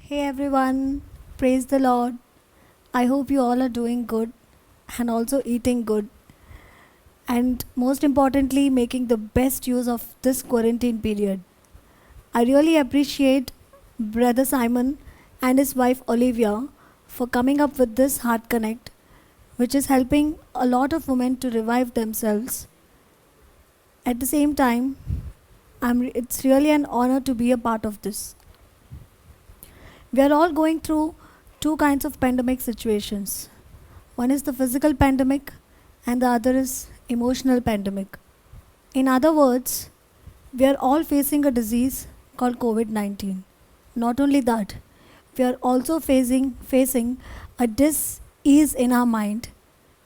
Hey everyone, praise the Lord. I hope you all are doing good and also eating good, and most importantly, making the best use of this quarantine period. I really appreciate Brother Simon and his wife Olivia for coming up with this Heart Connect, which is helping a lot of women to revive themselves. At the same time, it's really an honor to be a part of this. We are all going through two kinds of pandemic situations. One is the physical pandemic and the other is emotional pandemic. In other words, we are all facing a disease called COVID-19. Not only that, we are also facing a dis-ease in our mind,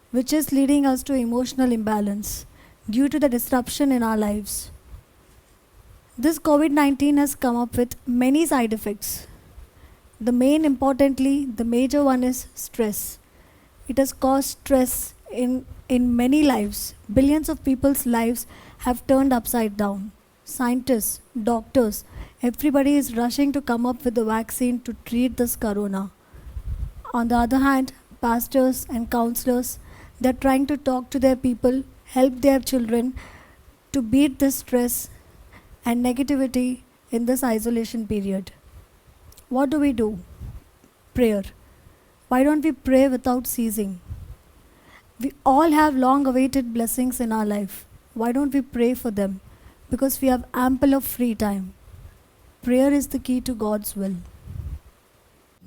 which is leading us to emotional imbalance due to the disruption in our lives. This COVID-19 has come up with many side effects. The major one is stress. It has caused stress in many lives. Billions of people's lives have turned upside down. Scientists, doctors, everybody is rushing to come up with a vaccine to treat this corona. On the other hand, pastors and counselors, they're trying to talk to their people, help their children to beat this stress and negativity in this isolation period. What do we do? Prayer. Why don't we pray without ceasing? We all have long awaited blessings in our life. Why don't we pray for them? Because we have ample of free time. Prayer is the key to God's will.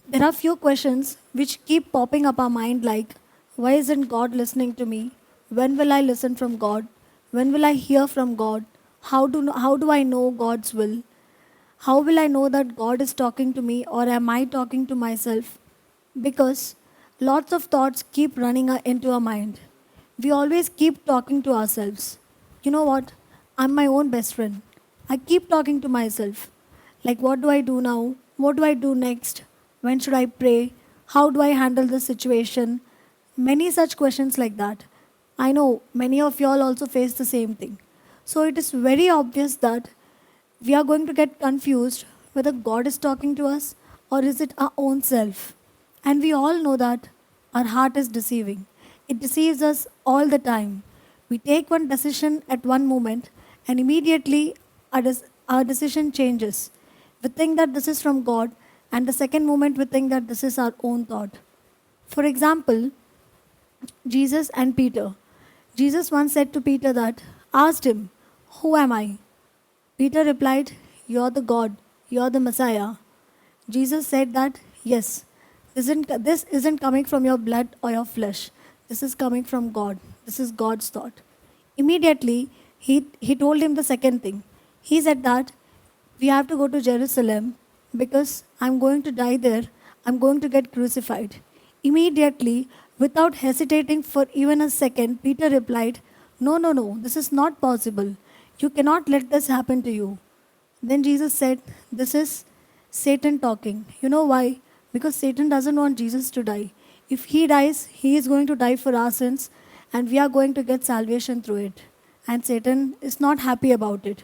There are few questions which keep popping up our mind like, why isn't God listening to me? When will I listen from God? When will I hear from God? How do I know God's will? How will I know that God is talking to me or am I talking to myself? Because lots of thoughts keep running into our mind. We always keep talking to ourselves. You know what? I'm my own best friend. I keep talking to myself. Like, what do I do now? What do I do next? When should I pray? How do I handle this situation? Many such questions like that. I know many of y'all also face the same thing. So it is very obvious that we are going to get confused whether God is talking to us or is it our own self. And we all know that our heart is deceiving. It deceives us all the time. We take one decision at one moment and immediately our decision changes. We think that this is from God, and the second moment we think that this is our own thought. For example, Jesus and Peter. Jesus once said to Peter that, asked him, who am I? Peter replied, you're the God, you're the Messiah. Jesus said that, yes, this isn't coming from your blood or your flesh. This is coming from God. This is God's thought. Immediately, he told him the second thing. He said that we have to go to Jerusalem because I'm going to die there. I'm going to get crucified. Immediately, without hesitating for even a second, Peter replied, no, no, no, this is not possible. You cannot let this happen to you. Then Jesus said, this is Satan talking. You know why? Because Satan doesn't want Jesus to die. If he dies, he is going to die for our sins and we are going to get salvation through it. And Satan is not happy about it.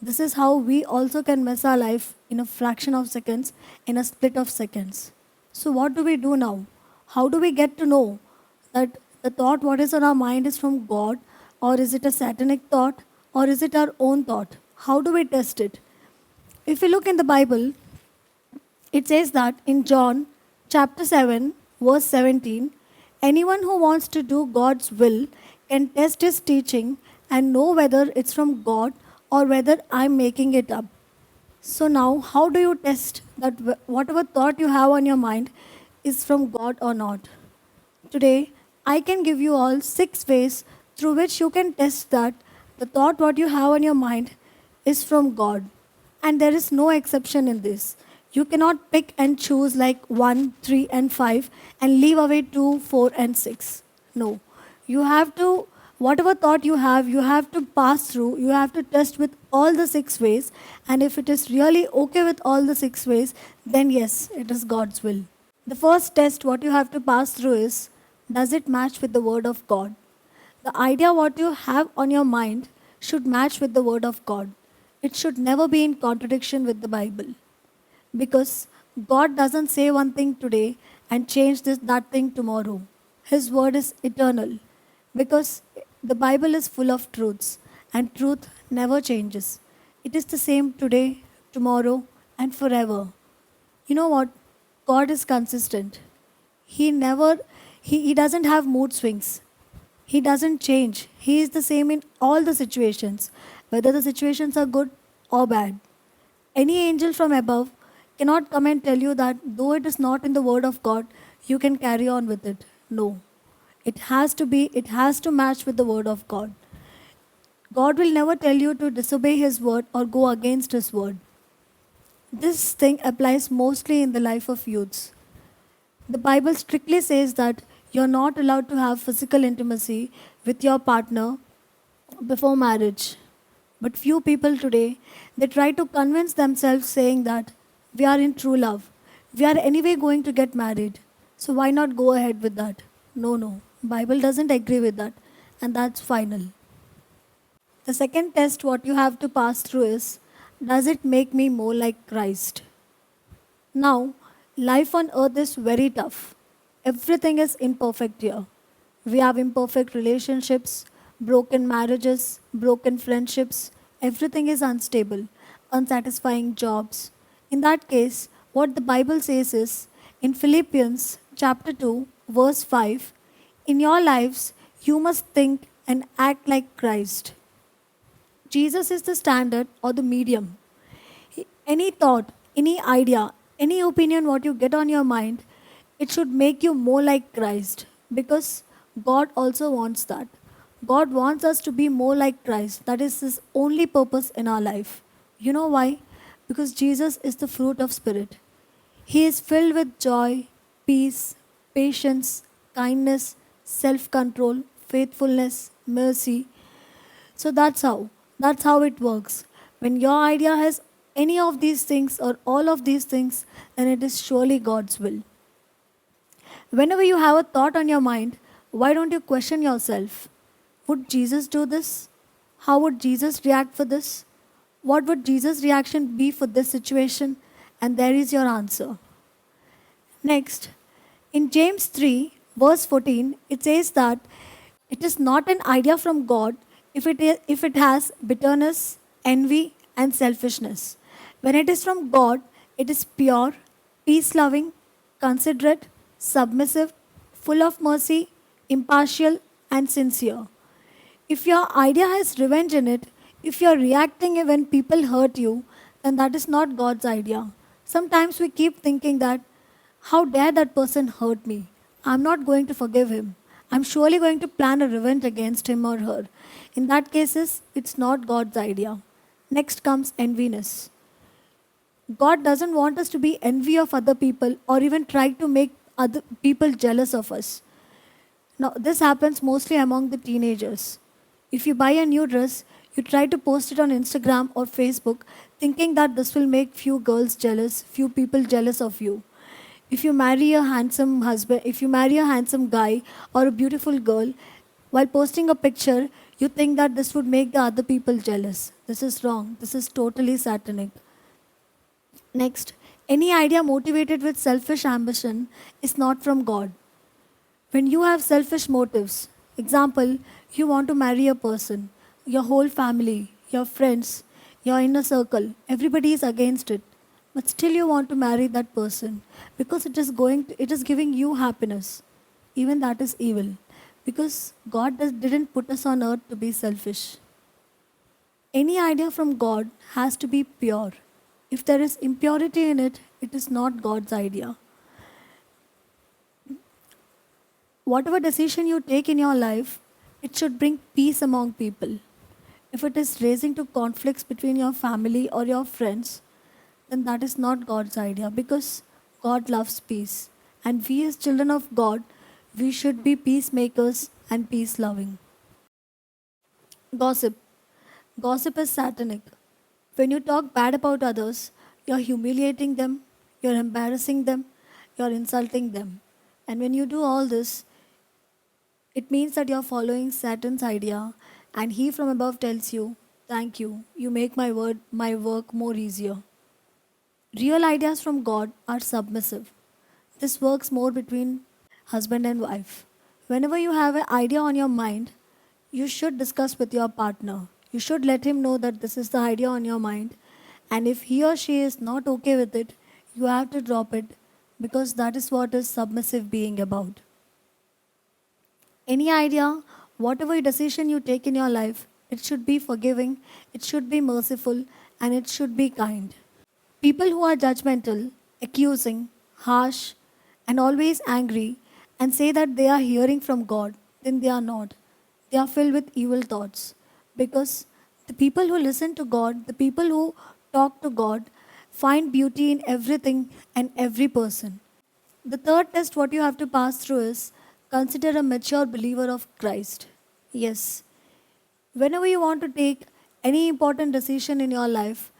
This is how we also can mess our life in a fraction of seconds, in a split of seconds. So what do we do now? How do we get to know that the thought what is on our mind is from God, or is it a satanic thought, or is it our own thought? How do we test it? If we look in the Bible, it says that in John chapter 7, verse 17, anyone who wants to do God's will can test his teaching and know whether it's from God or whether I'm making it up. So now, how do you test that whatever thought you have on your mind is from God or not? Today, I can give you all 6 ways through which you can test that the thought what you have on your mind is from God. And there is no exception in this. You cannot pick and choose like 1, 3, and 5 and leave away 2, 4, and 6. No. You have to, whatever thought you have to pass through, you have to test with all the 6 ways. And if it is really okay with all the 6 ways, then yes, it is God's will. The first test what you have to pass through is, does it match with the word of God? The idea what you have on your mind should match with the word of God. It should never be in contradiction with the Bible. Because God doesn't say one thing today and change that thing tomorrow. His word is eternal because the Bible is full of truths and truth never changes. It is the same today, tomorrow, and forever. You know what? God is consistent. He never, he doesn't have mood swings. He doesn't change. He is the same in all the situations, whether the situations are good or bad. Any angel from above cannot come and tell you that though it is not in the word of God, you can carry on with it. No. It has to match with the word of God. God will never tell you to disobey his word or go against his word. This thing applies mostly in the life of youths. The Bible strictly says that you're not allowed to have physical intimacy with your partner before marriage. But few people today, they try to convince themselves saying that we are in true love. We are anyway going to get married. So why not go ahead with that? No, no. Bible doesn't agree with that. And that's final. The second test what you have to pass through is, does it make me more like Christ? Now, life on earth is very tough. Everything is imperfect here. We have imperfect relationships, broken marriages, broken friendships. Everything is unstable, unsatisfying jobs. In that case, what the Bible says is in Philippians chapter 2, verse 5, in your lives, you must think and act like Christ. Jesus is the standard or the medium. Any thought, any idea, any opinion what you get on your mind, it should make you more like Christ because God also wants that. God wants us to be more like Christ. That is his only purpose in our life. You know why? Because Jesus is the fruit of spirit. He is filled with joy, peace, patience, kindness, self-control, faithfulness, mercy. So that's how it works. When your idea has any of these things or all of these things, then it is surely God's will. Whenever you have a thought on your mind, why don't you question yourself? Would Jesus do this? How would Jesus react for this? What would Jesus' reaction be for this situation? And there is your answer. Next, in James 3, verse 14, it says that it is not an idea from God if it has bitterness, envy, and selfishness. When it is from God, it is pure, peace loving, considerate, submissive, full of mercy, impartial, and sincere. If your idea has revenge in it, if you're reacting when people hurt you, then that is not God's idea. Sometimes we keep thinking that, how dare that person hurt me? I'm not going to forgive him. I'm surely going to plan a revenge against him or her. In that cases, it's not God's idea. Next comes enviness. God doesn't want us to be envy of other people or even try to make other people jealous of us. Now, this happens mostly among the teenagers. If you buy a new dress, you try to post it on Instagram or Facebook thinking that this will make few girls jealous, few people jealous of you. If you marry a handsome husband, if you marry a handsome guy or a beautiful girl, while posting a picture, you think that this would make the other people jealous. This is wrong. This is totally satanic. Next, any idea motivated with selfish ambition is not from God. When you have selfish motives, example, you want to marry a person, your whole family, your friends, your inner circle, everybody is against it. But still you want to marry that person because it is giving you happiness. Even that is evil. Because didn't put us on earth to be selfish. Any idea from God has to be pure. If there is impurity in it, it is not God's idea. Whatever decision you take in your life, it should bring peace among people. If it is raising to conflicts between your family or your friends, then that is not God's idea because God loves peace. And we as children of God, we should be peacemakers and peace loving. Gossip. Gossip is satanic. When you talk bad about others, you're humiliating them, you're embarrassing them, you're insulting them. And when you do all this, it means that you're following Satan's idea and he from above tells you, thank you, you make my work more easier. Real ideas from God are submissive. This works more between husband and wife. Whenever you have an idea on your mind, you should discuss with your partner. You should let him know that this is the idea on your mind. And if he or she is not okay with it, you have to drop it because that is what is submissive being about. Any idea, whatever decision you take in your life, it should be forgiving, it should be merciful, and it should be kind. People who are judgmental, accusing, harsh, and always angry and say that they are hearing from God, then they are not. They are filled with evil thoughts. Because the people who listen to God, the people who talk to God, find beauty in everything and every person. The third test, what you have to pass through is consider a mature believer of Christ. Yes, whenever you want to take any important decision in your life,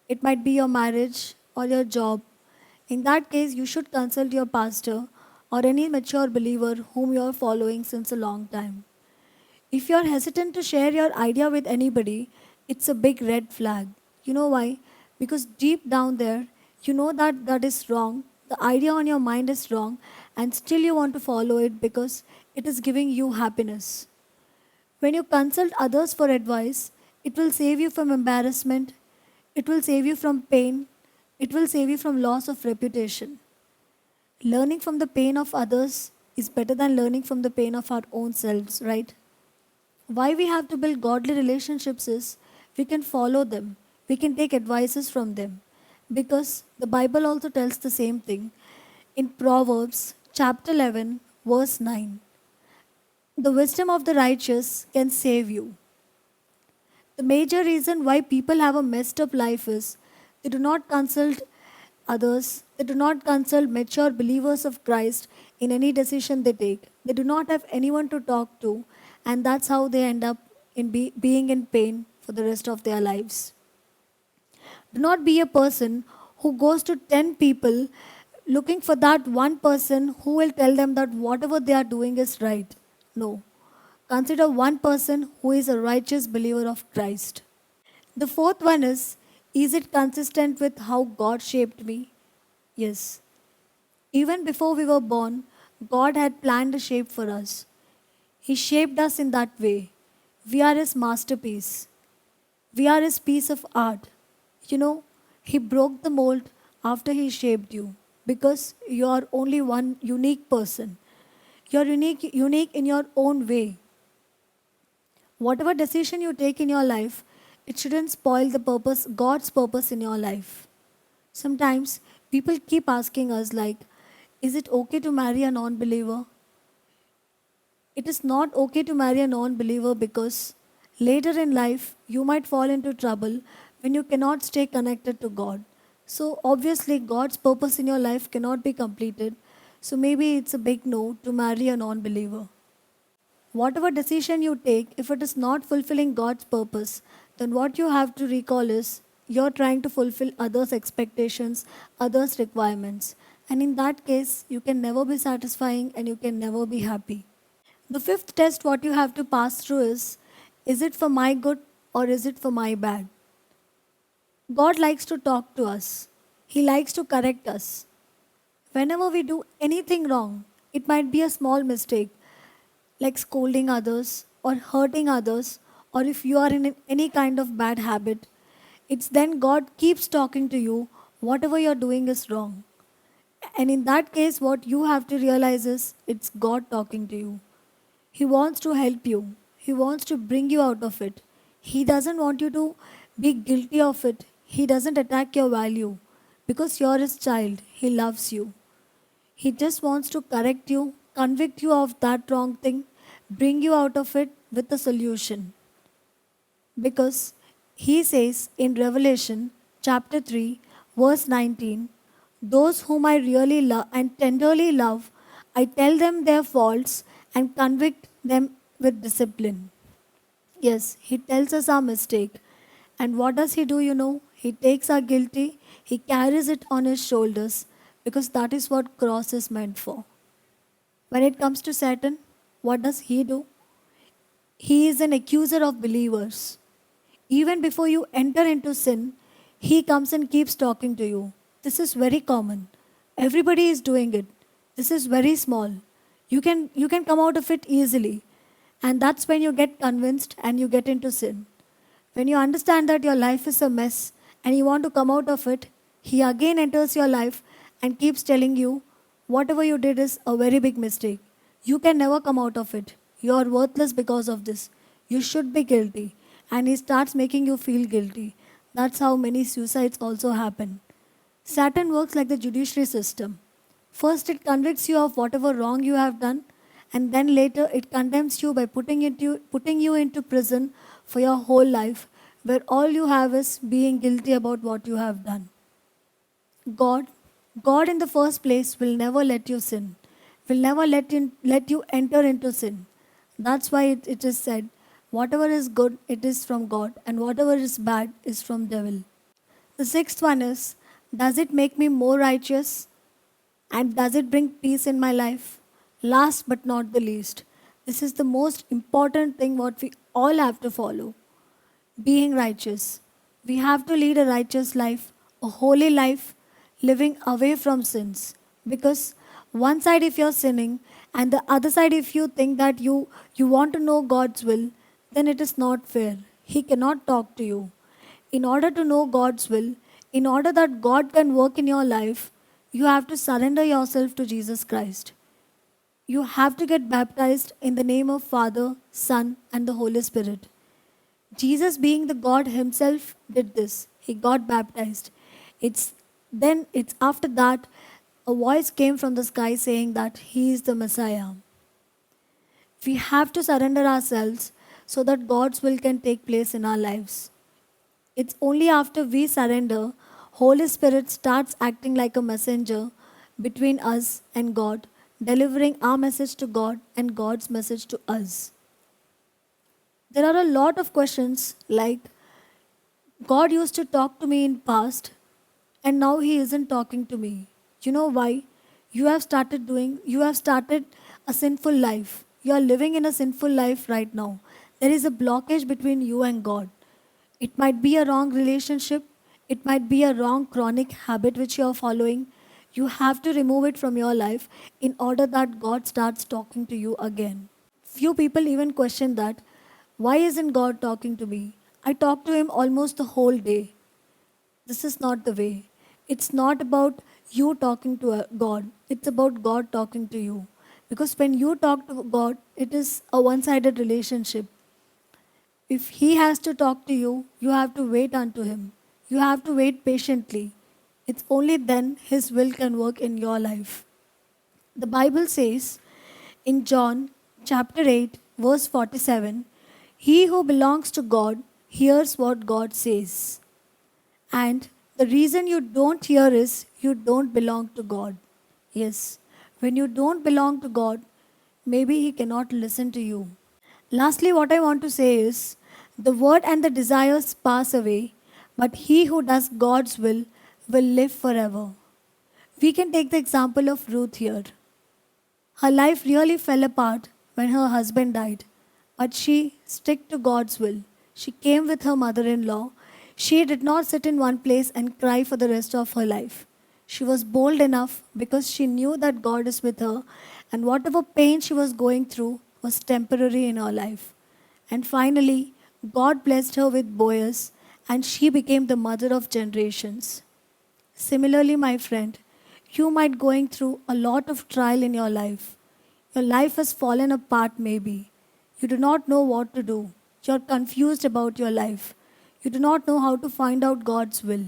it might be your marriage or your job. In that case, you should consult your pastor or any mature believer whom you are following since a long time. If you are hesitant to share your idea with anybody, it's a big red flag. You know why? Because deep down there, you know that that is wrong. The idea on your mind is wrong, and still you want to follow it because it is giving you happiness. When you consult others for advice, it will save you from embarrassment, it will save you from pain, it will save you from loss of reputation. Learning from the pain of others is better than learning from the pain of our own selves, right? Why we have to build godly relationships is we can follow them, we can take advices from them. Because the Bible also tells the same thing in Proverbs chapter 11, verse 9. The wisdom of the righteous can save you. The major reason why people have a messed up life is they do not consult others, they do not consult mature believers of Christ in any decision they take. They do not have anyone to talk to, and that's how they end up being in pain for the rest of their lives. Do not be a person who goes to 10 people looking for that one person who will tell them that whatever they are doing is right. No. Consider one person who is a righteous believer of Christ. The fourth one is it consistent with how God shaped me? Yes. Even before we were born, God had planned a shape for us. He shaped us in that way. We are His masterpiece. We are His piece of art. You know, He broke the mold after He shaped you because you are only one unique person. You are unique in your own way. Whatever decision you take in your life, it shouldn't spoil the purpose, God's purpose in your life. Sometimes people keep asking us like, is it okay to marry a non-believer? It is not okay to marry a non-believer because later in life you might fall into trouble when you cannot stay connected to God. So obviously God's purpose in your life cannot be completed. So maybe it's a big no to marry a non-believer. Whatever decision you take, if it is not fulfilling God's purpose, then what you have to recall is you're trying to fulfill others' expectations, others' requirements. And in that case, you can never be satisfying and you can never be happy. The fifth test, what you have to pass through is it for my good or is it for my bad? God likes to talk to us, He likes to correct us. Whenever we do anything wrong, it might be a small mistake, like scolding others or hurting others, or if you are in any kind of bad habit, it's then God keeps talking to you, whatever you're doing is wrong. And in that case, what you have to realize is it's God talking to you. He wants to help you, He wants to bring you out of it. He doesn't want you to be guilty of it. He doesn't attack your value because you're His child. He loves you. He just wants to correct you, convict you of that wrong thing, bring you out of it with a solution. Because He says in Revelation chapter 3, verse 19, those whom I really love and tenderly love, I tell them their faults and convict them with discipline. Yes, He tells us our mistake. And what does He do, you know? He takes our guilty, He carries it on His shoulders because that is what cross is meant for. When it comes to Satan, what does he do? He is an accuser of believers. Even before you enter into sin, he comes and keeps talking to you. This is very common. Everybody is doing it. This is very small. You can come out of it easily. And that's when you get convinced and you get into sin. When you understand that your life is a mess and you want to come out of it, he again enters your life and keeps telling you whatever you did is a very big mistake. You can never come out of it. You are worthless because of this. You should be guilty. And he starts making you feel guilty. That's how many suicides also happen. Saturn works like the judiciary system. First, it convicts you of whatever wrong you have done, and then later it condemns you by putting you into prison for your whole life, where all you have is being guilty about what you have done. God, God in the first place will never let you sin, will never let you enter into sin. That's why it is said, whatever is good, it is from God, and whatever is bad is from devil. The sixth one is, does it make me more righteous? And does it bring peace in my life? Last but not the least, this is the most important thing what we all have to follow, being righteous. We have to lead a righteous life, a holy life, living away from sins. Because one side if you're sinning, and the other side if you think that you want to know God's will, then it is not fair. He cannot talk to you. In order to know God's will, in order that God can work in your life, you have to surrender yourself to Jesus Christ. You have to get baptized in the name of Father, Son, and the Holy Spirit. Jesus, being the God Himself, did this. He got baptized. It's after that a voice came from the sky saying that He is the Messiah. We have to surrender ourselves so that God's will can take place in our lives. It's only after we surrender, Holy Spirit starts acting like a messenger between us and God, delivering our message to God and God's message to us. There are a lot of questions like, God used to talk to me in past and now He isn't talking to me. You know why? You have started a sinful life. You are living in a sinful life right now. There is a blockage between you and God. It might be a wrong relationship. It might be a wrong chronic habit which you are following. You have to remove it from your life in order that God starts talking to you again. Few people even question that, why isn't God talking to me? I talk to Him almost the whole day. This is not the way. It's not about you talking to God. It's about God talking to you. Because when you talk to God, it is a one sided relationship. If He has to talk to you, you have to wait unto Him. You have to wait patiently. It's only then His will can work in your life. The Bible says in John chapter 8, verse 47, He who belongs to God hears what God says. And the reason you don't hear is you don't belong to God. Yes, when you don't belong to God, maybe He cannot listen to you. Lastly, what I want to say is the word and the desires pass away, but he who does God's will live forever. We can take the example of Ruth here. Her life really fell apart when her husband died, but she stuck to God's will. She came with her mother in law. She did not sit in one place and cry for the rest of her life. She was bold enough because she knew that God is with her, and whatever pain she was going through was temporary in her life. And finally, God blessed her with Boaz, and she became the mother of generations. Similarly, my friend, you might going through a lot of trial in your life. Your life has fallen apart maybe. You do not know what to do. You're confused about your life. You do not know how to find out God's will.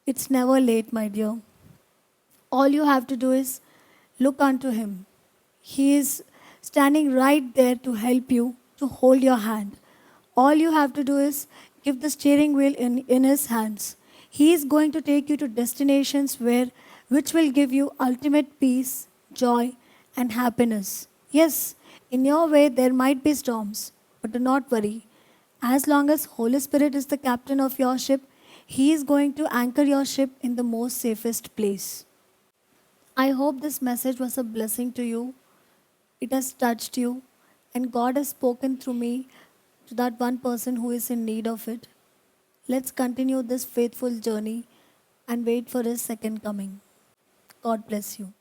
It's never late, my dear. All you have to do is look unto Him. He is standing right there to help you, to hold your hand. All you have to do is give the steering wheel in His hands. He is going to take you to destinations which will give you ultimate peace, joy, and happiness. Yes, in your way there might be storms, but do not worry. As long as Holy Spirit is the captain of your ship, He is going to anchor your ship in the most safest place. I hope this message was a blessing to you. It has touched you, and God has spoken through me to that one person who is in need of it. Let's continue this faithful journey and wait for His second coming. God bless you.